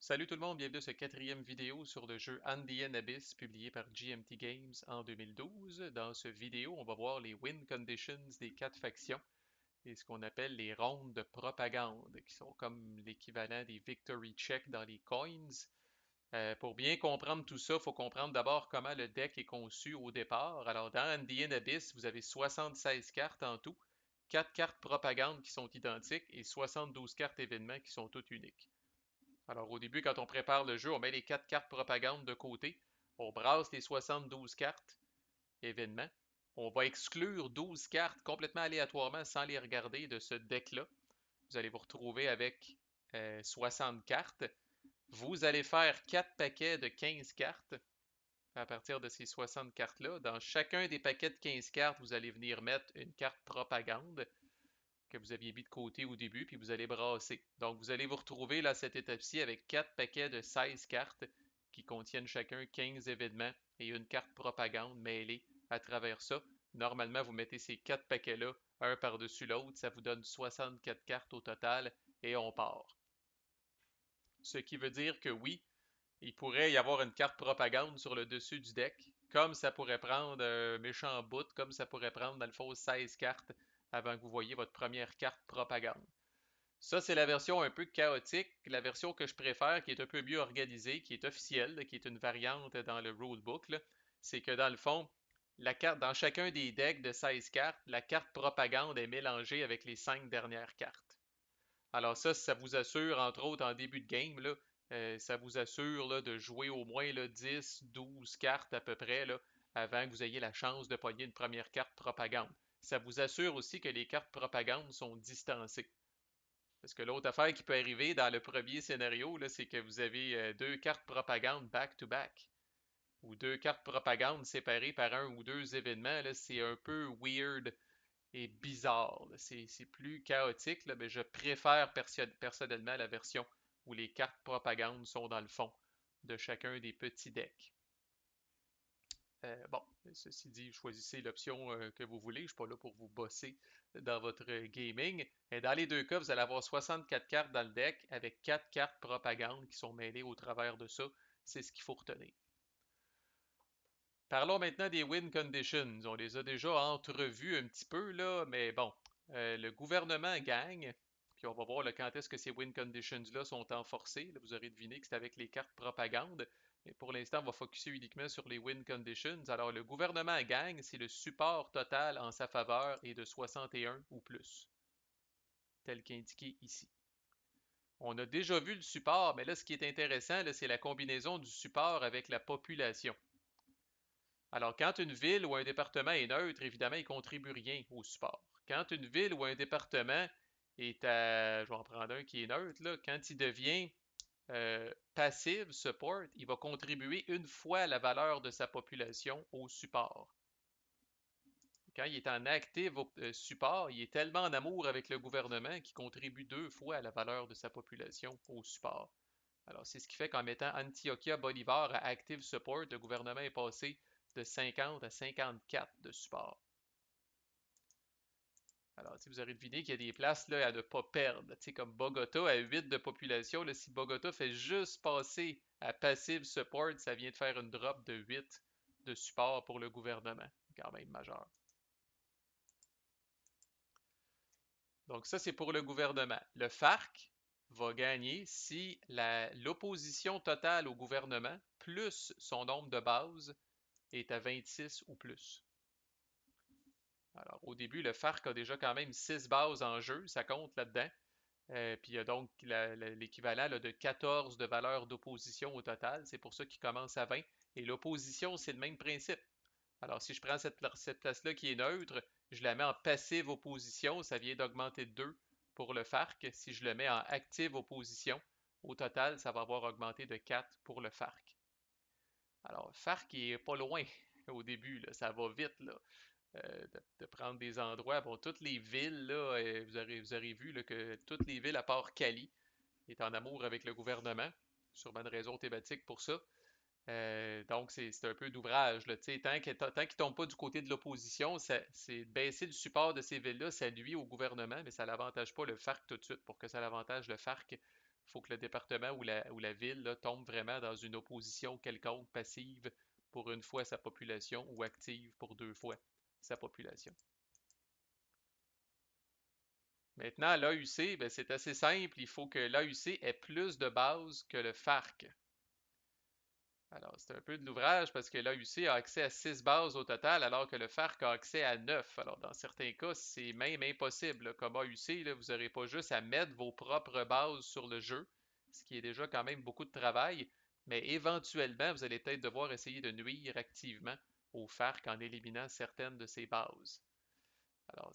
Salut tout le monde, bienvenue à cette quatrième vidéo sur le jeu Andean Abyss publié par GMT Games en 2012. Dans cette vidéo, on va voir les win conditions des quatre factions et ce qu'on appelle les rondes de propagande, qui sont comme l'équivalent des victory checks dans les coins. Pour bien comprendre tout ça, il faut comprendre d'abord comment le deck est conçu au départ. Alors dans Andean Abyss, vous avez 76 cartes en tout, 4 cartes propagande qui sont identiques et 72 cartes événements qui sont toutes uniques. Alors, au début, quand on prépare le jeu, on met les 4 cartes propagande de côté. On brasse les 72 cartes événements. On va exclure 12 cartes complètement aléatoirement sans les regarder de ce deck-là. Vous allez vous retrouver avec 60 cartes. Vous allez faire 4 paquets de 15 cartes à partir de ces 60 cartes-là. Dans chacun des paquets de 15 cartes, vous allez venir mettre une carte propagande que vous aviez mis de côté au début, puis vous allez brasser. Donc, vous allez vous retrouver là, à cette étape-ci avec 4 paquets de 16 cartes qui contiennent chacun 15 événements et une carte propagande mêlée à travers ça. Normalement, vous mettez ces 4 paquets-là un par-dessus l'autre, ça vous donne 64 cartes au total et on part. Ce qui veut dire que oui, il pourrait y avoir une carte propagande sur le dessus du deck, comme ça pourrait prendre un méchant bout, comme ça pourrait prendre dans le fond 16 cartes avant que vous voyez votre première carte propagande. Ça, c'est la version un peu chaotique, la version que je préfère, qui est un peu mieux organisée, qui est officielle, qui est une variante dans le rulebook. C'est que dans le fond, la carte, dans chacun des decks de 16 cartes, la carte propagande est mélangée avec les 5 dernières cartes. Alors ça vous assure, entre autres en début de game, là, ça vous assure là, de jouer au moins là, 10, 12 cartes à peu près là, avant que vous ayez la chance de pogner une première carte propagande. Ça vous assure aussi que les cartes propagande sont distancées. Parce que l'autre affaire qui peut arriver dans le premier scénario, là, c'est que vous avez deux cartes propagande back-to-back. Ou deux cartes propagande séparées par un ou deux événements. Là, c'est un peu weird et bizarre. C'est plus chaotique, là, mais je préfère personnellement la version où les cartes propagande sont dans le fond de chacun des petits decks. Bon, ceci dit, choisissez l'option que vous voulez. Je ne suis pas là pour vous bosser dans votre gaming. Et dans les deux cas, vous allez avoir 64 cartes dans le deck avec 4 cartes propagande qui sont mêlées au travers de ça. C'est ce qu'il faut retenir. Parlons maintenant des win conditions. On les a déjà entrevues un petit peu, là, mais bon, le gouvernement gagne. Puis on va voir là, quand est-ce que ces win conditions-là sont enforcées. Là, vous aurez deviné que c'est avec les cartes propagande. Mais pour l'instant, on va focuser uniquement sur les win conditions. Alors, le gouvernement gagne si le support total en sa faveur est de 61 ou plus, tel qu'indiqué ici. On a déjà vu le support, mais là, ce qui est intéressant, c'est la combinaison du support avec la population. Alors, quand une ville ou un département est neutre, évidemment, il ne contribue rien au support. Quand une ville ou un département est à, je vais en prendre un qui est neutre, là, quand il devient passive support, il va contribuer une fois la valeur de sa population au support. Quand il est en active support, il est tellement en amour avec le gouvernement qu'il contribue deux fois la valeur de sa population au support. Alors, c'est ce qui fait qu'en mettant Antioquia Bolivar à active support, le gouvernement est passé de 50 à 54 de support. Alors, vous aurez deviné qu'il y a des places là, à ne pas perdre. Comme Bogota à 8 de population, là, si Bogota fait juste passer à passive support, ça vient de faire une drop de 8 de support pour le gouvernement. Quand même majeur. Donc ça, c'est pour le gouvernement. Le FARC va gagner si l'opposition totale au gouvernement plus son nombre de bases est à 26 ou plus. Alors, au début, le FARC a déjà quand même 6 bases en jeu, ça compte là-dedans. Puis il y a donc l'équivalent de 14 de valeur d'opposition au total. C'est pour ça qu'il commence à 20. Et l'opposition, c'est le même principe. Alors, si je prends cette place-là qui est neutre, je la mets en passive opposition, ça vient d'augmenter de 2 pour le FARC. Si je le mets en active opposition, au total, ça va avoir augmenté de 4 pour le FARC. Alors, FARC il est pas loin au début, là, ça va vite là, de prendre des endroits. Bon, toutes les villes, là, vous aurez vu là, que toutes les villes à part Cali est en amour avec le gouvernement. Sûrement une raison thématique pour ça. Donc, c'est un peu d'ouvrage. Là, tant qu'ils ne tombent pas du côté de l'opposition, c'est baisser le support de ces villes-là, ça nuit au gouvernement, mais ça n'avantage pas le FARC tout de suite. Pour que ça l'avantage le FARC, Il faut que le département ou la ville là, tombe vraiment dans une opposition quelconque passive pour une fois sa population ou active pour deux fois sa population. Maintenant, l'AUC, ben, c'est assez simple. Il faut que l'AUC ait plus de bases que le FARC. Alors, c'est un peu de l'ouvrage parce que l'AUC a accès à 6 bases au total, alors que le FARC a accès à 9. Alors, dans certains cas, c'est même impossible. Comme AUC, là, vous n'aurez pas juste à mettre vos propres bases sur le jeu, ce qui est déjà quand même beaucoup de travail, mais éventuellement, vous allez peut-être devoir essayer de nuire activement au FARC en éliminant certaines de ses bases. Alors,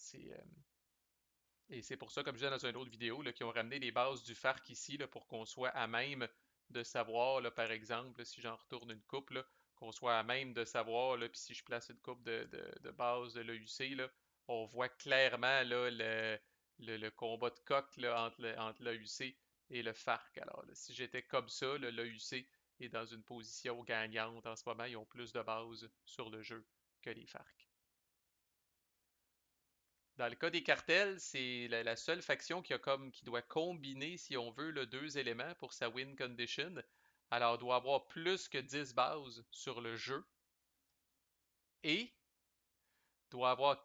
et c'est pour ça, comme je disais dans une autre vidéo, qu'ils ont ramené les bases du FARC ici là, pour qu'on soit à même de savoir, là, par exemple, si j'en retourne une coupe, qu'on soit à même de savoir, là, puis si je place une coupe de base de l'AUC, on voit clairement là, le combat de coq là, entre l'AUC et le FARC. Alors, là, si j'étais comme ça, l'AUC est dans une position gagnante en ce moment. Ils ont plus de bases sur le jeu que les FARC. Dans le cas des cartels, c'est la seule faction qui doit combiner, si on veut, deux éléments pour sa win condition. Alors, elle doit avoir plus que 10 bases sur le jeu et doit avoir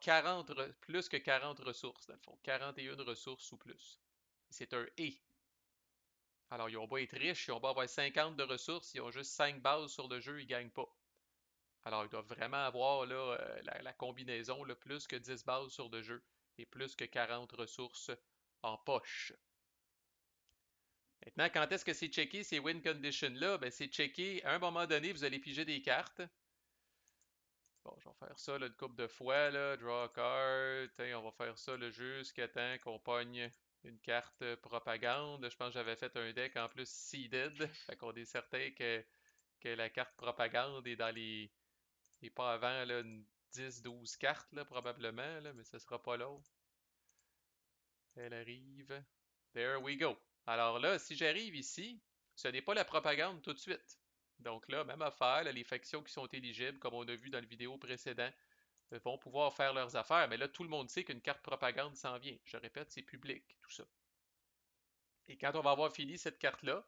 plus que 40 ressources, dans le fond. 41 ressources ou plus. C'est un et. Alors, ils ont beau être riches, ils ont beau avoir 50 de ressources, ils ont juste 5 bases sur le jeu, ils ne gagnent pas. Alors, ils doivent vraiment avoir là, la combinaison, là, plus que 10 bases sur le jeu et plus que 40 ressources en poche. Maintenant, quand est-ce que c'est checké ces win conditions-là? Ben, c'est checké à un moment donné, vous allez piger des cartes. Bon, je vais faire ça là, une couple de fois, là, draw a card. On va faire ça jusqu'à temps qu'on pogne une carte propagande. Je pense que j'avais fait un deck en plus seeded. Fait qu'on est certain que la carte propagande est dans les pas avant là, une 10-12 cartes, là, probablement, là, mais ce sera pas long. Elle arrive. There we go. Alors là, si j'arrive ici, ce n'est pas la propagande tout de suite. Donc là, même affaire, là, les factions qui sont éligibles, comme on a vu dans le vidéo précédent, vont pouvoir faire leurs affaires. Mais là, tout le monde sait qu'une carte propagande s'en vient. Je répète, c'est public, tout ça. Et quand on va avoir fini cette carte-là,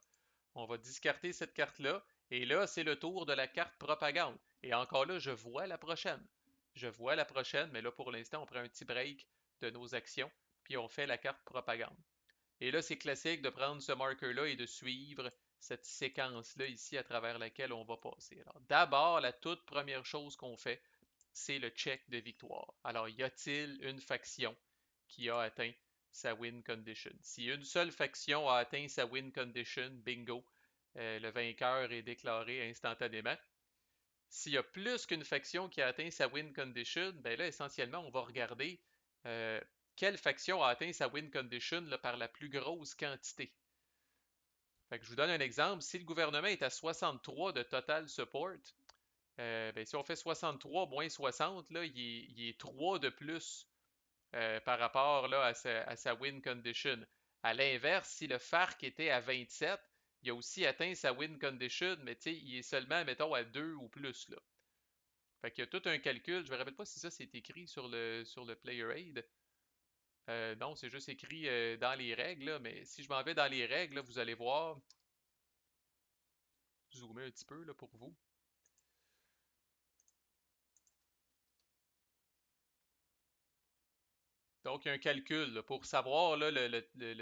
on va discarter cette carte-là. Et là, c'est le tour de la carte propagande. Et encore là, je vois la prochaine. Je vois la prochaine, mais là, pour l'instant, on prend un petit break de nos actions, puis on fait la carte propagande. Et là, c'est classique de prendre ce marker-là et de suivre cette séquence-là ici à travers laquelle on va passer. Alors, d'abord, la toute première chose qu'on fait, c'est le check de victoire. Alors, y a-t-il une faction qui a atteint sa win condition? Si une seule faction a atteint sa win condition, bingo, le vainqueur est déclaré instantanément. S'il y a plus qu'une faction qui a atteint sa win condition, ben là, essentiellement, on va regarder euh, quelle faction a atteint sa win condition là, par la plus grosse quantité. Fait que je vous donne un exemple. Si le gouvernement est à 63 de total support, ben, si on fait 63 moins 60, là, il est 3 de plus par rapport là, à sa win condition. À l'inverse, si le FARC était à 27, il a aussi atteint sa win condition, mais il est seulement, mettons, à 2 ou plus. Là. Fait qu'il y a tout un calcul. Je me rappelle pas si ça c'est écrit sur le Player Aid. Non, c'est juste écrit dans les règles, là, mais si je m'en vais dans les règles, là, vous allez voir, zoomer un petit peu là, pour vous. Donc, il y a un calcul là, pour savoir là,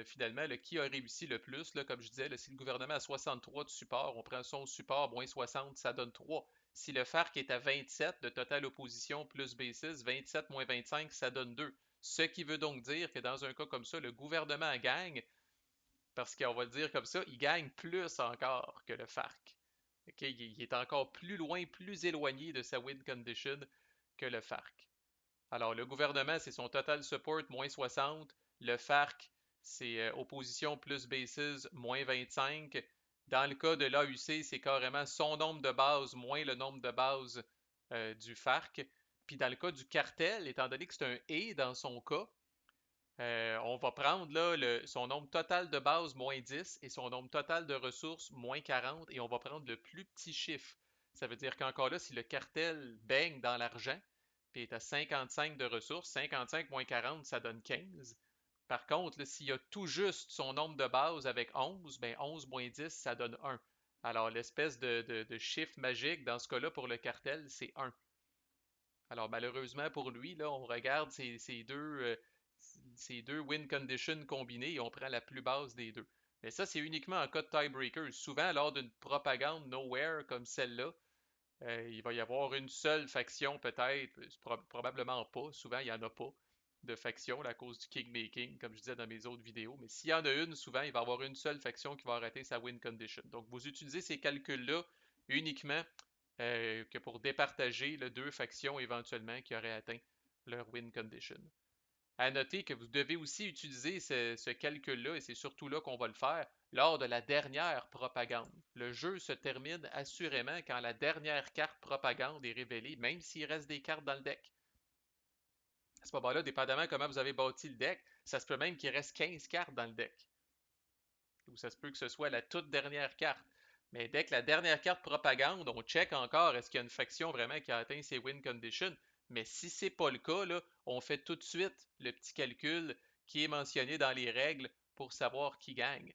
finalement qui a réussi le plus. Là, comme je disais, là, si le gouvernement a 63 de support, on prend son support moins 60, ça donne 3. Si le FARC est à 27 de totale opposition plus B6, 27 moins 25, ça donne 2. Ce qui veut donc dire que dans un cas comme ça, le gouvernement gagne parce qu'on va le dire comme ça, il gagne plus encore que le FARC. Okay? Il est encore plus loin, plus éloigné de sa win condition que le FARC. Alors, le gouvernement, c'est son total support, moins 60. Le FARC, c'est opposition plus bases, moins 25. Dans le cas de l'AUC, c'est carrément son nombre de bases moins le nombre de bases du FARC. Puis dans le cas du cartel, étant donné que c'est un et dans son cas, on va prendre là, son nombre total de bases moins 10 et son nombre total de ressources moins 40 et on va prendre le plus petit chiffre. Ça veut dire qu'encore là, si le cartel baigne dans l'argent, puis est à 55 de ressources, 55 moins 40, ça donne 15. Par contre, là, s'il y a tout juste son nombre de bases avec 11, ben 11 moins 10, ça donne 1. Alors, l'espèce de chiffre magique, dans ce cas-là, pour le cartel, c'est 1. Alors, malheureusement pour lui, là, on regarde ces deux win conditions combinés et on prend la plus basse des deux. Mais ça, c'est uniquement en cas de tiebreaker. Souvent, lors d'une propagande nowhere comme celle-là, il va y avoir une seule faction peut-être, probablement pas. Souvent, il n'y en a pas de faction à cause du king-making, comme je disais dans mes autres vidéos. Mais s'il y en a une, souvent, il va y avoir une seule faction qui va arrêter sa win condition. Donc, vous utilisez ces calculs-là uniquement que pour départager les deux factions éventuellement qui auraient atteint leur win condition. À noter que vous devez aussi utiliser ce calcul-là, et c'est surtout là qu'on va le faire, lors de la dernière propagande. Le jeu se termine assurément quand la dernière carte propagande est révélée, même s'il reste des cartes dans le deck. À ce moment-là, dépendamment comment vous avez bâti le deck, ça se peut même qu'il reste 15 cartes dans le deck. Ou ça se peut que ce soit la toute dernière carte. Mais dès que la dernière carte propagande, on check encore est-ce qu'il y a une faction vraiment qui a atteint ses win conditions. Mais si c'est pas le cas, là, on fait tout de suite le petit calcul qui est mentionné dans les règles pour savoir qui gagne.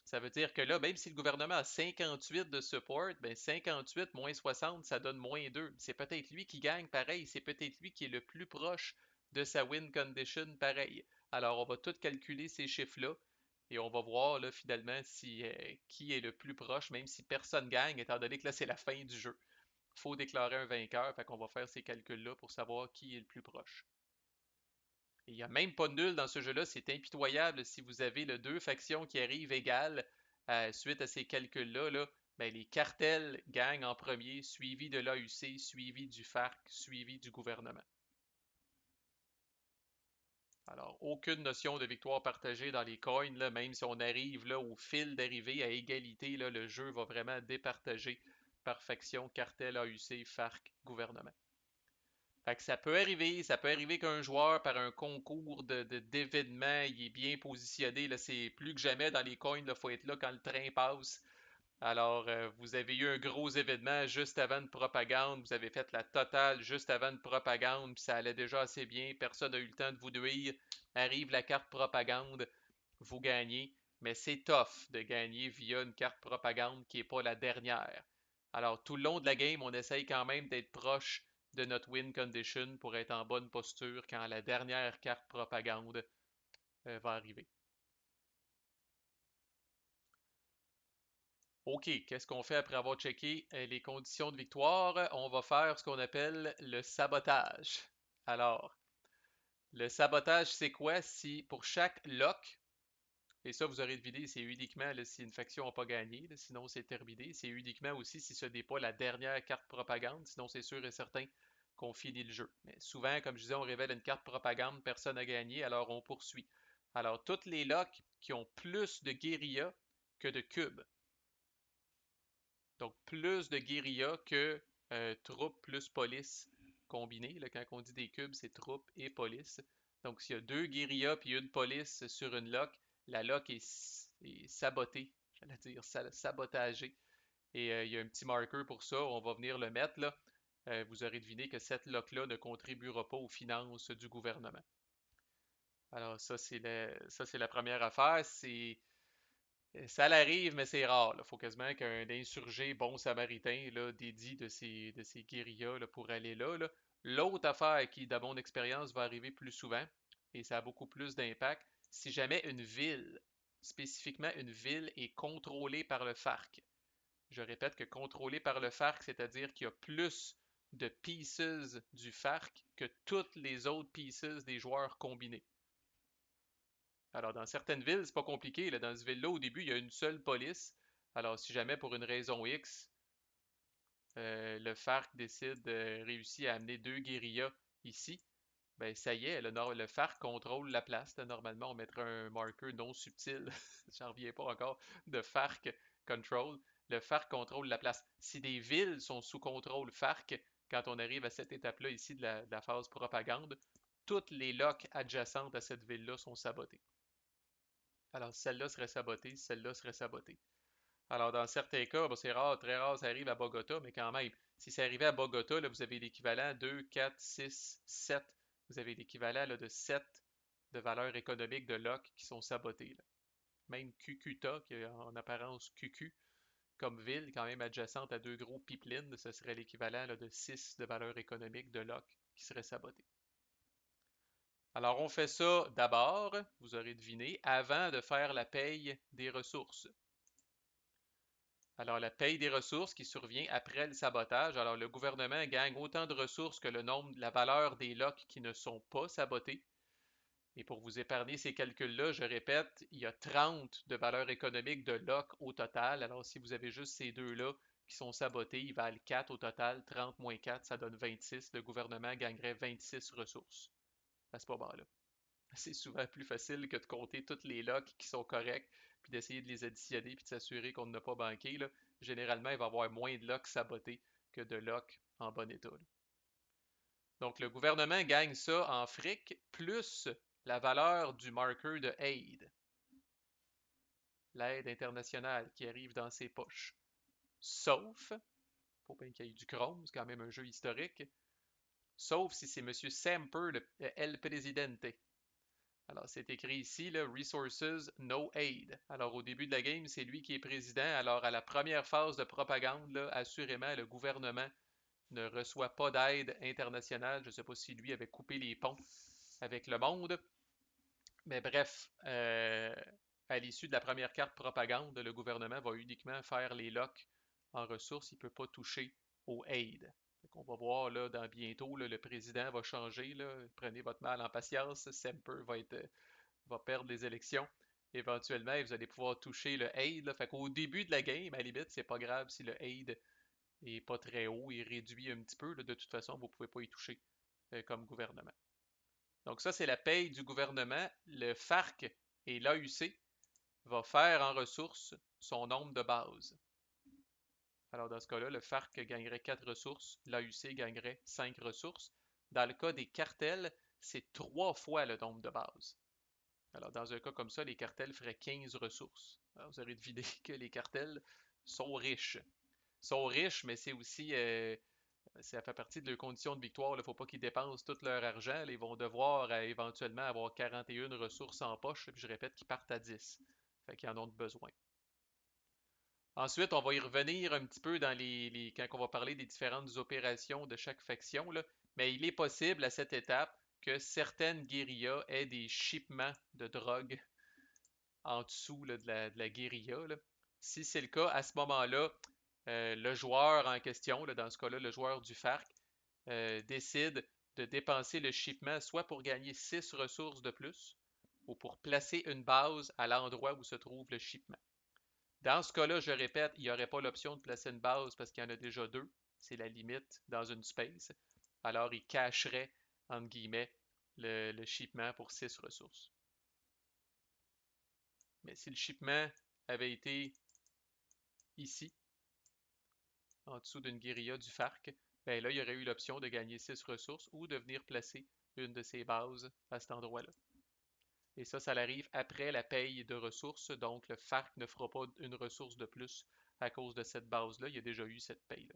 Ça veut dire que là, même si le gouvernement a 58 de support, ben 58 moins 60, ça donne moins 2. C'est peut-être lui qui gagne pareil, c'est peut-être lui qui est le plus proche de sa win condition pareil. Alors on va tout calculer ces chiffres-là et on va voir là, finalement si, qui est le plus proche, même si personne gagne, étant donné que là c'est la fin du jeu. Il faut déclarer un vainqueur, fait qu'on va faire ces calculs-là pour savoir qui est le plus proche. Il n'y a même pas de nul dans ce jeu-là, c'est impitoyable. Si vous avez les deux factions qui arrivent égales suite à ces calculs-là, là, ben, les cartels gagnent en premier, suivi de l'AUC, suivi du FARC, suivi du gouvernement. Alors, aucune notion de victoire partagée dans les coins, là, même si on arrive là, au fil d'arrivée à égalité, là, le jeu va vraiment départager par faction, cartel, AUC, FARC, gouvernement. Fait que ça peut arriver qu'un joueur, par un concours d'événements, il est bien positionné. Là, c'est plus que jamais dans les coins, il faut être là quand le train passe. Alors, vous avez eu un gros événement juste avant une propagande, vous avez fait la totale juste avant une propagande, puis ça allait déjà assez bien, personne n'a eu le temps de vous nuire. Arrive la carte propagande, vous gagnez, mais c'est tough de gagner via une carte propagande qui n'est pas la dernière. Alors, tout le long de la game, on essaye quand même d'être proche de notre win condition pour être en bonne posture quand la dernière carte propagande va arriver. OK, qu'est-ce qu'on fait après avoir checké les conditions de victoire? On va faire ce qu'on appelle le sabotage. Alors, le sabotage, c'est quoi? Si pour chaque lock, et ça vous aurez deviné, c'est uniquement là, si une faction n'a pas gagné, là, sinon c'est terminé. C'est uniquement aussi si ce n'est pas la dernière carte propagande, sinon c'est sûr et certain qu'on finit le jeu. Mais souvent, comme je disais, on révèle une carte propagande, personne n'a gagné, alors on poursuit. Alors, toutes les locks qui ont plus de guérilla que de cubes, donc, plus de guérilla que troupes plus police combinées. Là, quand on dit des cubes, c'est troupes et police. Donc, s'il y a deux guérillas puis une police sur une lock, la lock est sabotée, j'allais dire sabotagée. Et il y a un petit marqueur pour ça, on va venir le mettre là. Vous aurez deviné que cette lock-là ne contribuera pas aux finances du gouvernement. Alors, ça, c'est la première affaire. Ça l'arrive, mais c'est rare. Il faut quasiment qu'un insurgé bon samaritain là, dédie de ces guérillas là, pour aller là. Là. L'autre affaire qui, dans mon expérience, va arriver plus souvent, et ça a beaucoup plus d'impact, si jamais une ville, spécifiquement une ville, est contrôlée par le FARC. Je répète que contrôlée par le FARC, c'est-à-dire qu'il y a plus de pieces du FARC que toutes les autres pieces des joueurs combinés. Alors, dans certaines villes, c'est pas compliqué. Là. Dans ce ville-là, au début, il y a une seule police. Alors, si jamais pour une raison X, le FARC décide de réussir à amener deux guérillas ici, ben ça y est, le FARC contrôle la place. Là, normalement, on mettrait un marqueur non subtil, j'en reviens pas encore, de FARC control. Le FARC contrôle la place. Si des villes sont sous contrôle FARC, quand on arrive à cette étape-là ici de la phase propagande, toutes les locks adjacentes à cette ville-là sont sabotées. Alors, celle-là serait sabotée, celle-là serait sabotée. Alors, dans certains cas, bon, c'est rare, très rare, ça arrive à Bogota, mais quand même, si ça arrivait à Bogota, là, vous avez l'équivalent 2, 4, 6, 7. Vous avez l'équivalent là, de 7 de valeurs économiques de lock qui sont sabotées, là. Même Cucuta, qui est en apparence QQ, comme ville, quand même adjacente à deux gros pipelines, ce serait l'équivalent là, de 6 de valeurs économiques de lock qui seraient sabotées. Alors, on fait ça d'abord, vous aurez deviné, avant de faire la paye des ressources. Alors, la paye des ressources qui survient après le sabotage. Alors, le gouvernement gagne autant de ressources que le nombre, la valeur des locks qui ne sont pas sabotés. Et pour vous épargner ces calculs-là, je répète, il y a 30 de valeur économique de locks au total. Alors, si vous avez juste ces deux-là qui sont sabotés, ils valent 4 au total. 30 moins 4, ça donne 26. Le gouvernement gagnerait 26 ressources à ce moment-là. C'est souvent plus facile que de compter toutes les locks qui sont corrects, puis d'essayer de les additionner, puis de s'assurer qu'on n'a pas banqué, là. Généralement, il va y avoir moins de locks sabotés que de locks en bon état, là. Donc, le gouvernement gagne ça en fric, plus la valeur du marqueur de aid, l'aide internationale qui arrive dans ses poches. Sauf, faut bien qu'il y ait du chrome, c'est quand même un jeu historique, sauf si c'est M. Semper, le El Presidente. Alors, c'est écrit ici, là, Resources, no aid. Alors, au début de la game, c'est lui qui est président. Alors, à la première phase de propagande, là, assurément, le gouvernement ne reçoit pas d'aide internationale. Je ne sais pas si lui avait coupé les ponts avec le monde. Mais bref, à l'issue de la première carte propagande, le gouvernement va uniquement faire les locks en ressources. Il ne peut pas toucher au aid. On va voir là, dans bientôt, là, le président va changer. Là. Prenez votre mal en patience. Semper va perdre les élections. Éventuellement, vous allez pouvoir toucher le aid. Là. Fait qu'au début de la game, à la limite, c'est pas grave si le aid est pas très haut, il réduit un petit peu. Là. De toute façon, vous ne pouvez pas y toucher comme gouvernement. Donc ça, c'est la paye du gouvernement. Le FARC et l'AUC va faire en ressources son nombre de bases. Alors dans ce cas-là, le FARC gagnerait 4 ressources, l'AUC gagnerait 5 ressources. Dans le cas des cartels, c'est 3 fois le nombre de bases. Alors, dans un cas comme ça, les cartels feraient 15 ressources. Alors, vous aurez deviné que les cartels sont riches. Sont riches, mais c'est aussi, ça fait partie de leurs conditions de victoire. Il ne faut pas qu'ils dépensent tout leur argent. Là, ils vont devoir éventuellement avoir 41 ressources en poche. Puis je répète qu'ils partent à 10. Fait qu'ils en ont besoin. Ensuite, on va y revenir un petit peu dans quand on va parler des différentes opérations de chaque faction, là. Mais il est possible à cette étape que certaines guérillas aient des shipments de drogue en dessous là, de la guérilla, là. Si c'est le cas, à ce moment-là, le joueur en question, là, dans ce cas-là, le joueur du FARC, décide de dépenser le shipment soit pour gagner 6 ressources de plus ou pour placer une base à l'endroit où se trouve le shipment. Dans ce cas-là, je répète, il n'y aurait pas l'option de placer une base parce qu'il y en a déjà deux. C'est la limite dans une space. Alors, il cacherait, entre guillemets, le shipment pour 6 ressources. Mais si le shipment avait été ici, en dessous d'une guérilla du FARC, ben là, il y aurait eu l'option de gagner 6 ressources ou de venir placer une de ses bases à cet endroit-là. Et ça arrive après la paye de ressources, donc le FARC ne fera pas une ressource de plus à cause de cette base-là. Il y a déjà eu cette paye-là.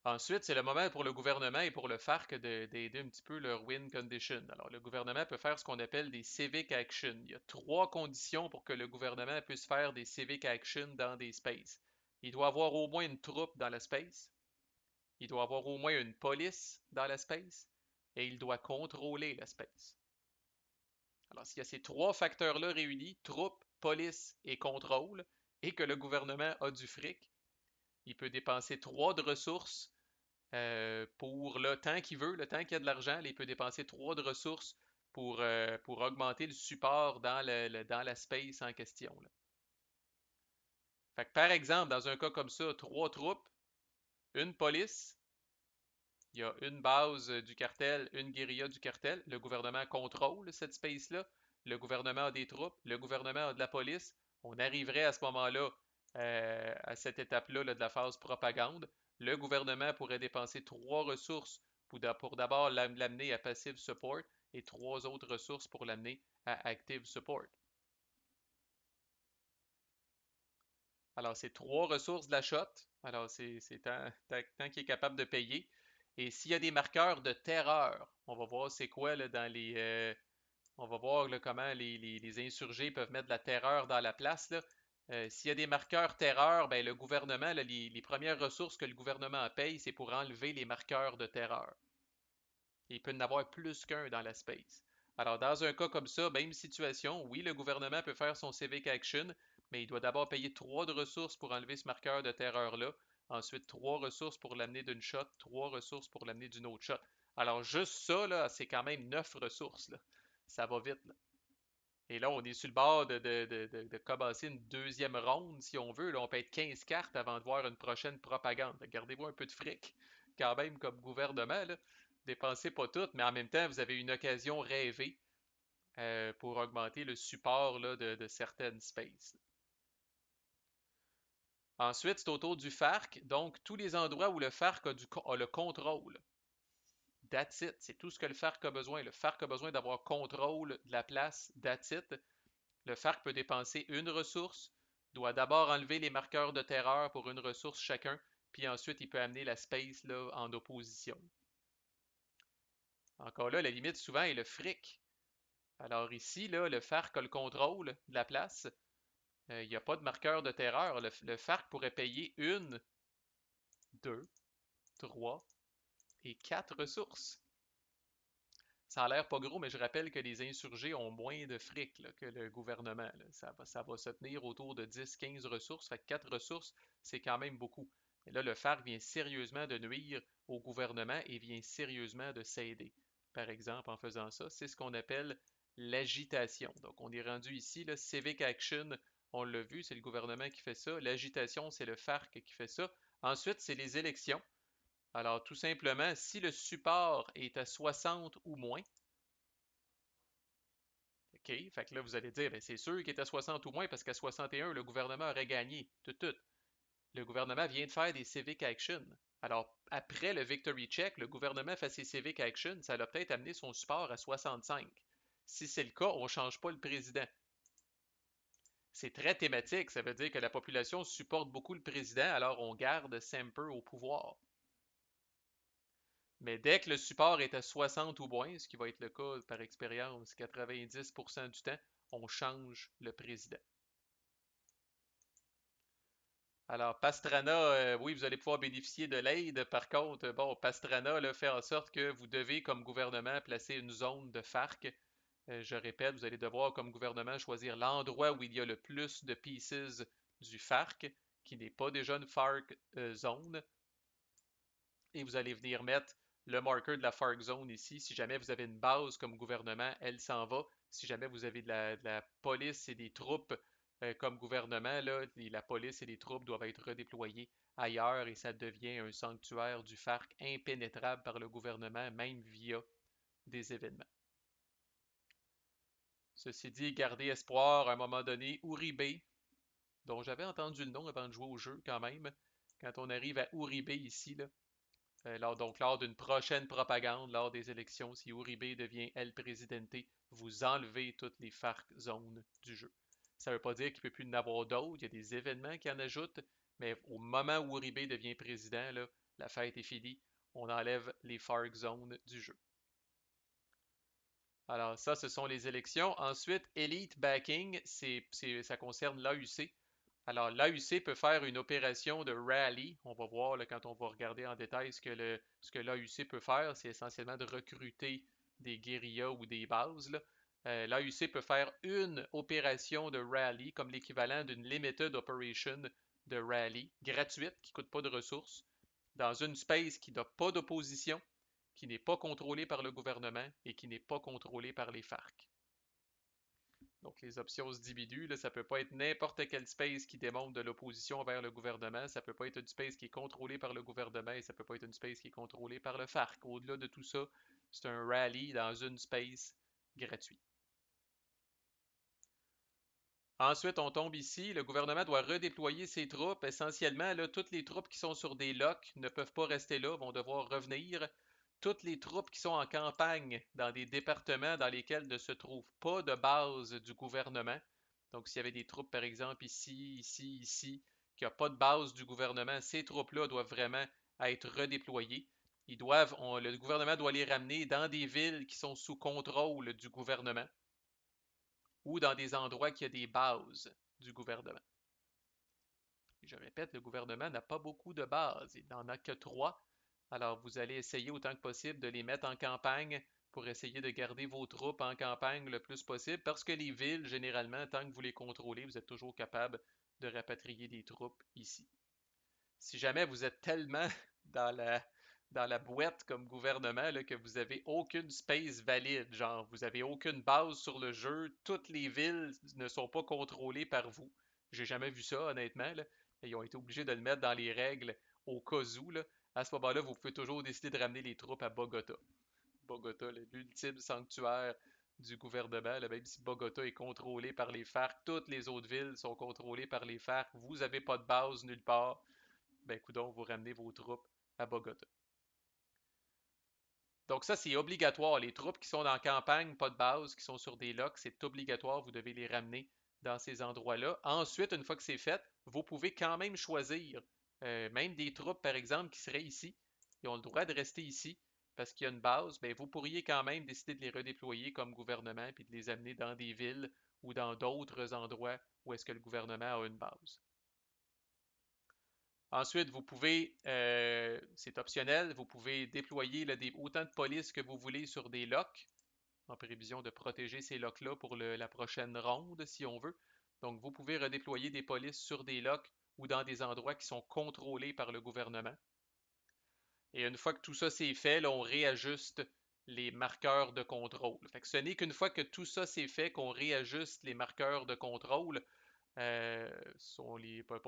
Ensuite, c'est le moment pour le gouvernement et pour le FARC d'aider un petit peu leur win condition. Alors, le gouvernement peut faire ce qu'on appelle des civic actions. Il y a 3 conditions pour que le gouvernement puisse faire des civic actions dans des spaces. Il doit avoir au moins une troupe dans la space, il doit avoir au moins une police dans la space, et il doit contrôler la space. Alors, s'il y a ces 3 facteurs-là réunis, troupe, police et contrôle, et que le gouvernement a du fric, il peut dépenser 3 de ressources pour le temps qu'il veut, le temps qu'il y a de l'argent, il peut dépenser 3 de ressources pour augmenter le support dans la space en question, là. Fait que par exemple, dans un cas comme ça, 3 troupes, une police, il y a une base du cartel, une guérilla du cartel, le gouvernement contrôle cette space-là, le gouvernement a des troupes, le gouvernement a de la police, on arriverait à ce moment-là, à cette étape-là là, de la phase propagande, le gouvernement pourrait dépenser 3 ressources pour d'abord l'amener à passive support et 3 autres ressources pour l'amener à active support. Alors, c'est 3 ressources de la shot. Alors, c'est tant qu'il est capable de payer. Et s'il y a des marqueurs de terreur, on va voir c'est quoi là, dans les. On va voir là, comment les insurgés peuvent mettre de la terreur dans la place. Là. S'il y a des marqueurs terreur, ben, le gouvernement, là, les premières ressources que le gouvernement paye, c'est pour enlever les marqueurs de terreur. Et il peut y en avoir plus qu'un dans la space. Alors, dans un cas comme ça, même situation, oui, le gouvernement peut faire son civic action, mais il doit d'abord payer 3 de ressources pour enlever ce marqueur de terreur-là. Ensuite, 3 ressources pour l'amener d'une shot, 3 ressources pour l'amener d'une autre shot. Alors, juste ça, là, c'est quand même 9 ressources. Là. Ça va vite. Là. Et là, on est sur le bord de commencer une deuxième ronde, si on veut. Là, on peut être 15 cartes avant de voir une prochaine propagande. Gardez-vous un peu de fric, quand même, comme gouvernement. Là. Dépensez pas tout, mais en même temps, vous avez une occasion rêvée pour augmenter le support là, de certaines spaces. Ensuite, c'est au tour du FARC. Donc, tous les endroits où le FARC a le contrôle. That's it. C'est tout ce que le FARC a besoin. Le FARC a besoin d'avoir contrôle de la place. That's it. Le FARC peut dépenser une ressource, doit d'abord enlever les marqueurs de terreur pour une ressource chacun, puis ensuite il peut amener la space là, en opposition. Encore là, la limite souvent est le fric. Alors ici, là, le FARC a le contrôle de la place. Il n'y a pas de marqueur de terreur. Le FARC pourrait payer une, deux, trois et quatre ressources. Ça a l'air pas gros, mais je rappelle que les insurgés ont moins de fric là, que le gouvernement. Là. Ça va se tenir autour de 10-15 ressources. Fait que 4 ressources, c'est quand même beaucoup. Et là, le FARC vient sérieusement de nuire au gouvernement et vient sérieusement de s'aider. Par exemple, en faisant ça, c'est ce qu'on appelle l'agitation. Donc, on est rendu ici, le Civic Action, on l'a vu, c'est le gouvernement qui fait ça. L'agitation, c'est le FARC qui fait ça. Ensuite, c'est les élections. Alors, tout simplement, si le support est à 60 ou moins, OK, fait que là, vous allez dire, ben, c'est sûr qu'il est à 60 ou moins parce qu'à 61, le gouvernement aurait gagné. Tout. Le gouvernement vient de faire des civic action. Alors, après le victory check, le gouvernement fait ses civic action, ça a peut-être amené son support à 65. Si c'est le cas, on ne change pas le président. C'est très thématique, ça veut dire que la population supporte beaucoup le président, alors on garde Semper au pouvoir. Mais dès que le support est à 60 ou moins, ce qui va être le cas par expérience 90% du temps, on change le président. Alors, Pastrana, oui, vous allez pouvoir bénéficier de l'aide. Par contre, bon, Pastrana là, fait en sorte que vous devez, comme gouvernement, placer une zone de FARC. Je répète, vous allez devoir, comme gouvernement, choisir l'endroit où il y a le plus de pieces du FARC, qui n'est pas déjà une FARC zone. Et vous allez venir mettre le marqueur de la FARC zone ici. Si jamais vous avez une base comme gouvernement, elle s'en va. Si jamais vous avez de la police et des troupes comme gouvernement, là, la police et les troupes doivent être redéployées ailleurs et ça devient un sanctuaire du FARC impénétrable par le gouvernement, même via des événements. Ceci dit, gardez espoir, à un moment donné, Uribe, dont j'avais entendu le nom avant de jouer au jeu quand même, quand on arrive à Uribe ici, là, lors d'une prochaine propagande, lors des élections, si Uribe devient El Presidente, vous enlevez toutes les FARC zones du jeu. Ça ne veut pas dire qu'il ne peut plus y en avoir d'autres, il y a des événements qui en ajoutent, mais au moment où Uribe devient président, là, la fête est finie, on enlève les FARC zones du jeu. Alors ça, ce sont les élections. Ensuite, Elite Backing, ça concerne l'AUC. Alors, l'AUC peut faire une opération de rally. On va voir là, quand on va regarder en détail ce que l'AUC peut faire. C'est essentiellement de recruter des guérillas ou des bases. L'AUC peut faire une opération de rally comme l'équivalent d'une limited operation de rally gratuite qui ne coûte pas de ressources dans une space qui n'a pas d'opposition, qui n'est pas contrôlée par le gouvernement et qui n'est pas contrôlée par les FARC. Donc, les options se dividuent. Là, ça peut pas être n'importe quel space qui démontre de l'opposition vers le gouvernement. Ça peut pas être une space qui est contrôlée par le gouvernement et ça peut pas être une space qui est contrôlée par le FARC. Au-delà de tout ça, c'est un rally dans une space gratuit. Ensuite, on tombe ici. Le gouvernement doit redéployer ses troupes. Essentiellement, là, toutes les troupes qui sont sur des locks ne peuvent pas rester là, vont devoir revenir. Toutes les troupes qui sont en campagne dans des départements dans lesquels ne se trouve pas de base du gouvernement. Donc, s'il y avait des troupes, par exemple, ici, qui n'ont pas de base du gouvernement, ces troupes-là doivent vraiment être redéployées. Le gouvernement doit les ramener dans des villes qui sont sous contrôle du gouvernement ou dans des endroits qui ont des bases du gouvernement. Et je répète, le gouvernement n'a pas beaucoup de bases, il n'en a que trois. Alors vous allez essayer autant que possible de les mettre en campagne pour essayer de garder vos troupes en campagne le plus possible, parce que les villes, généralement, tant que vous les contrôlez, vous êtes toujours capable de rapatrier des troupes ici. Si jamais vous êtes tellement dans la boîte comme gouvernement là, que vous avez aucune space valide, genre vous avez aucune base sur le jeu, toutes les villes ne sont pas contrôlées par vous. J'ai jamais vu ça, honnêtement, là. Ils ont été obligés de le mettre dans les règles au cas où, là. À ce moment-là, vous pouvez toujours décider de ramener les troupes à Bogota. Bogota, l'ultime sanctuaire du gouvernement, là, même si Bogota est contrôlé par les FARC, toutes les autres villes sont contrôlées par les FARC. Vous n'avez pas de base nulle part. Ben, coudonc, vous ramenez vos troupes à Bogota. Donc ça, c'est obligatoire. Les troupes qui sont en campagne, pas de base, qui sont sur des locks, c'est obligatoire. Vous devez les ramener dans ces endroits-là. Ensuite, une fois que c'est fait, vous pouvez quand même choisir, même des troupes, par exemple, qui seraient ici. Ils ont le droit de rester ici parce qu'il y a une base. Ben, vous pourriez quand même décider de les redéployer comme gouvernement puis de les amener dans des villes ou dans d'autres endroits où est-ce que le gouvernement a une base. Ensuite, c'est optionnel, vous pouvez déployer là, autant de police que vous voulez sur des locks, en prévision de protéger ces locks-là pour la prochaine ronde, si on veut. Donc, vous pouvez redéployer des polices sur des locks ou dans des endroits qui sont contrôlés par le gouvernement. Et une fois que tout ça c'est fait, là, on réajuste les marqueurs de contrôle. Fait que ce n'est qu'une fois que tout ça c'est fait qu'on réajuste les marqueurs de contrôle. Pas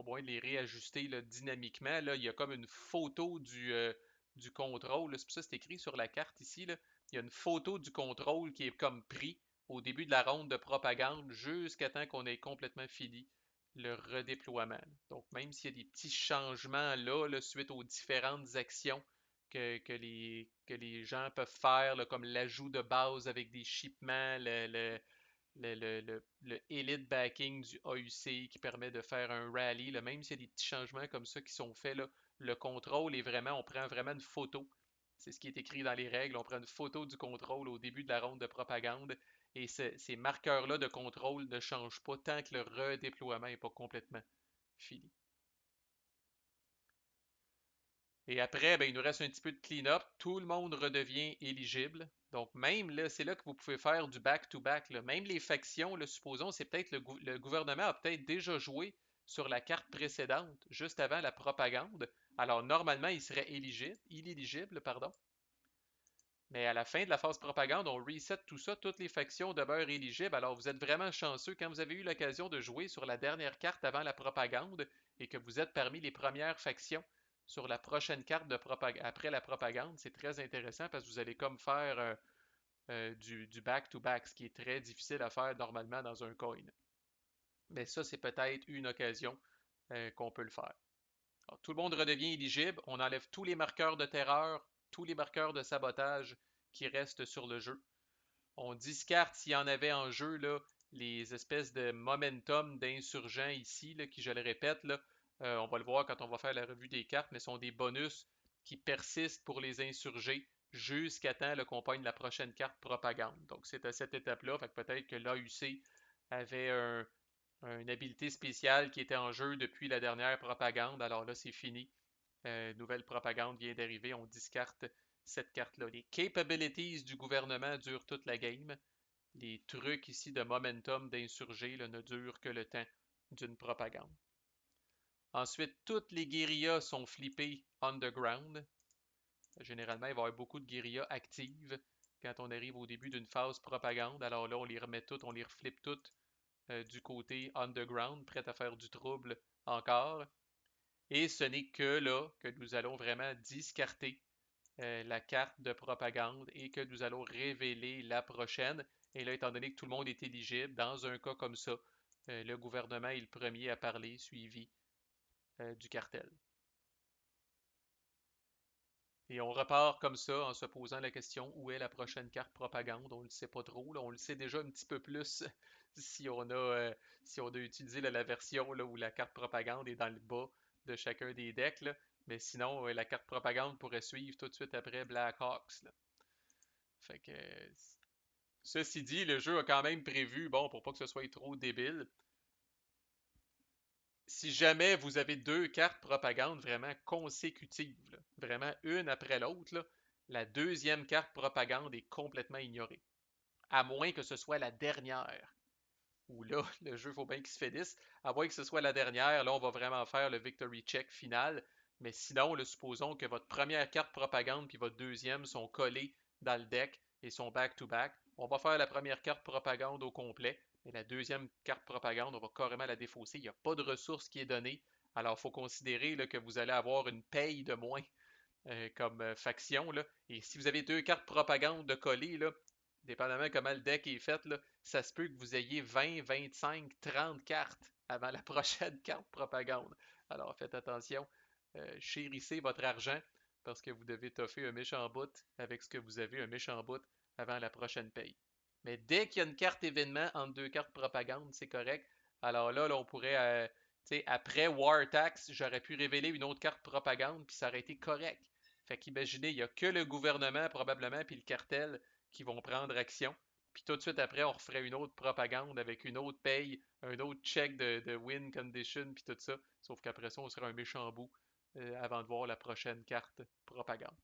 moyen de les réajuster là, dynamiquement. Là, il y a comme une photo du contrôle. C'est pour ça que c'est écrit sur la carte ici. Là. Il y a une photo du contrôle qui est comme pris au début de la ronde de propagande jusqu'à temps qu'on ait complètement fini le redéploiement. Donc, même s'il y a des petits changements là, suite aux différentes actions que les gens peuvent faire, là, comme l'ajout de base avec des shipments, le elite backing du AUC qui permet de faire un rally, là, même s'il y a des petits changements comme ça qui sont faits, là, le contrôle est vraiment, on prend vraiment une photo. C'est ce qui est écrit dans les règles. On prend une photo du contrôle au début de la ronde de propagande et ces marqueurs-là de contrôle ne changent pas tant que le redéploiement n'est pas complètement fini. Et après, ben, il nous reste un petit peu de clean-up. Tout le monde redevient éligible. Donc, même là, c'est là que vous pouvez faire du back-to-back. Même les factions, là, supposons, c'est peut-être le gouvernement a peut-être déjà joué sur la carte précédente, juste avant la propagande. Alors, normalement, il serait inéligible, pardon. Mais à la fin de la phase propagande, on reset tout ça, toutes les factions demeurent éligibles. Alors, vous êtes vraiment chanceux quand vous avez eu l'occasion de jouer sur la dernière carte avant la propagande et que vous êtes parmi les premières factions sur la prochaine carte après la propagande. C'est très intéressant parce que vous allez comme faire du back-to-back, ce qui est très difficile à faire normalement dans un coin. Mais ça, c'est peut-être une occasion qu'on peut le faire. Alors, tout le monde redevient éligible. On enlève tous les marqueurs de terreur, tous les marqueurs de sabotage qui restent sur le jeu. On discarte s'il y en avait en jeu là, les espèces de momentum d'insurgents ici, là, qui, je le répète, là, on va le voir quand on va faire la revue des cartes, mais sont des bonus qui persistent pour les insurgés jusqu'à temps qu'on pogne la prochaine carte propagande. Donc c'est à cette étape-là, peut-être que l'AUC avait une habilité spéciale qui était en jeu depuis la dernière propagande. Alors là, c'est fini. Nouvelle propagande vient d'arriver. On discarte cette carte-là. Les capabilities du gouvernement durent toute la game. Les trucs ici de momentum d'insurgés ne durent que le temps d'une propagande. Ensuite, toutes les guérillas sont flippées underground. Généralement, il va y avoir beaucoup de guérillas actives quand on arrive au début d'une phase propagande. Alors là, on les remet toutes, on les reflippe toutes du côté underground, prêtes à faire du trouble encore. Et ce n'est que là que nous allons vraiment discarter la carte de propagande et que nous allons révéler la prochaine. Et là, étant donné que tout le monde est éligible, dans un cas comme ça, le gouvernement est le premier à parler, suivi du cartel. Et on repart comme ça en se posant la question où est la prochaine carte propagande. On ne le sait pas trop. Là. On le sait déjà un petit peu plus si on a utilisé la version là, où la carte propagande est dans le bas de chacun des decks, là. Mais sinon, la carte propagande pourrait suivre tout de suite après Black Hawks, là. Fait que, ceci dit, le jeu a quand même prévu, bon, pour pas que ce soit trop débile, si jamais vous avez deux cartes propagande vraiment consécutives, là, vraiment une après l'autre, là, la deuxième carte propagande est complètement ignorée. À moins que ce soit la dernière. Où là, le jeu, faut bien qu'il se finisse. À moins que ce soit la dernière, là, on va vraiment faire le victory check final. Mais sinon, là, supposons que votre première carte propagande puis votre deuxième sont collés dans le deck et sont back-to-back. On va faire la première carte propagande au complet, mais la deuxième carte propagande, on va carrément la défausser. Il n'y a pas de ressource qui est donnée. Alors, il faut considérer là, que vous allez avoir une paye de moins comme faction. Là. Et si vous avez deux cartes propagande de coller, là, dépendamment comment le deck est fait, là, ça se peut que vous ayez 20, 25, 30 cartes avant la prochaine carte propagande. Alors faites attention, chérissez votre argent parce que vous devez toffer un méchant bout avec ce que vous avez, un méchant bout avant la prochaine paye. Mais dès qu'il y a une carte événement entre deux cartes propagande, c'est correct. Alors là, on pourrait, après War Tax, j'aurais pu révéler une autre carte propagande, puis ça aurait été correct. Fait qu'imaginez, il n'y a que le gouvernement probablement, puis le cartel qui vont prendre action. Puis tout de suite après, on referait une autre propagande avec une autre paye, un autre check de win condition, puis tout ça. Sauf qu'après ça, on serait un méchant bout avant de voir la prochaine carte propagande.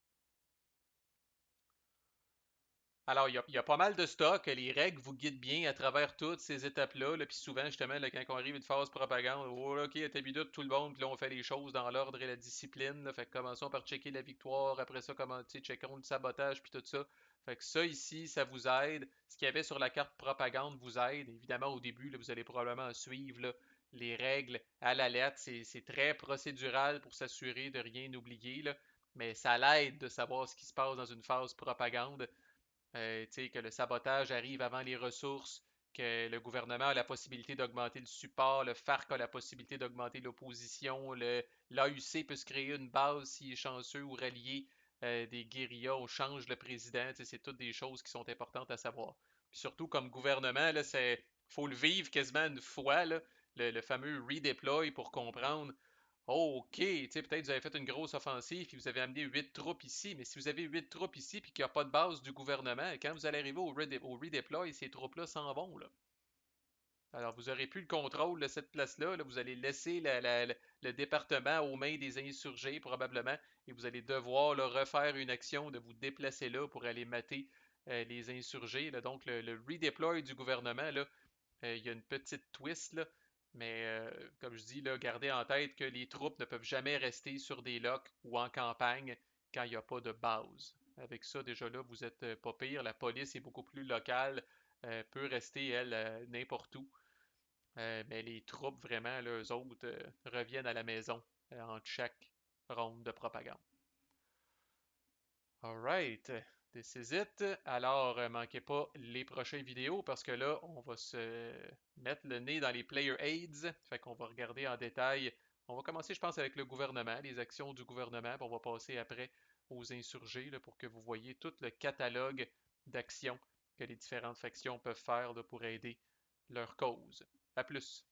Alors, il y a pas mal de stock. Les règles vous guident bien à travers toutes ces étapes-là. Là, puis souvent, justement, là, quand on arrive à une phase propagande, oh, là, ok, à tout le monde, puis là, on fait les choses dans l'ordre et la discipline. Là, fait que commençons par checker la victoire. Après ça, checkons le sabotage, puis tout ça. Fait que ça, ici, ça vous aide. Ce qu'il y avait sur la carte propagande vous aide. Évidemment, au début, là, vous allez probablement suivre là, les règles à la lettre. C'est très procédural pour s'assurer de rien oublier. Là, mais ça l'aide de savoir ce qui se passe dans une phase propagande. Que le sabotage arrive avant les ressources, que le gouvernement a la possibilité d'augmenter le support, le FARC a la possibilité d'augmenter l'opposition, l'AUC peut se créer une base s'il est chanceux ou rallier des guérillas, on change le président, c'est toutes des choses qui sont importantes à savoir. Puis surtout comme gouvernement, là, faut le vivre quasiment une fois, là, le fameux redeploy pour comprendre. Oh, OK, tu sais, peut-être vous avez fait une grosse offensive puis vous avez amené 8 troupes ici, mais si vous avez 8 troupes ici puis qu'il n'y a pas de base du gouvernement, quand vous allez arriver au redeploy, ces troupes-là s'en vont, là. Alors, vous n'aurez plus le contrôle de cette place-là, là. Vous allez laisser le département aux mains des insurgés, probablement, et vous allez devoir là, refaire une action de vous déplacer là pour aller mater les insurgés, là. Donc, le redeploy du gouvernement, là, il y a une petite twist, là. Mais comme je dis, là, gardez en tête que les troupes ne peuvent jamais rester sur des locks ou en campagne quand il n'y a pas de base. Avec ça, déjà là, vous êtes pas pire. La police est beaucoup plus locale, peut rester, elle, n'importe où. Mais les troupes, vraiment, là, eux autres, reviennent à la maison entre chaque ronde de propagande. Alright, this is it. Alors, manquez pas les prochaines vidéos parce que là, on va se mettre le nez dans les player aids. Fait qu'on va regarder en détail. On va commencer, je pense, avec le gouvernement, les actions du gouvernement, puis on va passer après aux insurgés là, pour que vous voyez tout le catalogue d'actions que les différentes factions peuvent faire là, pour aider leur cause. À plus!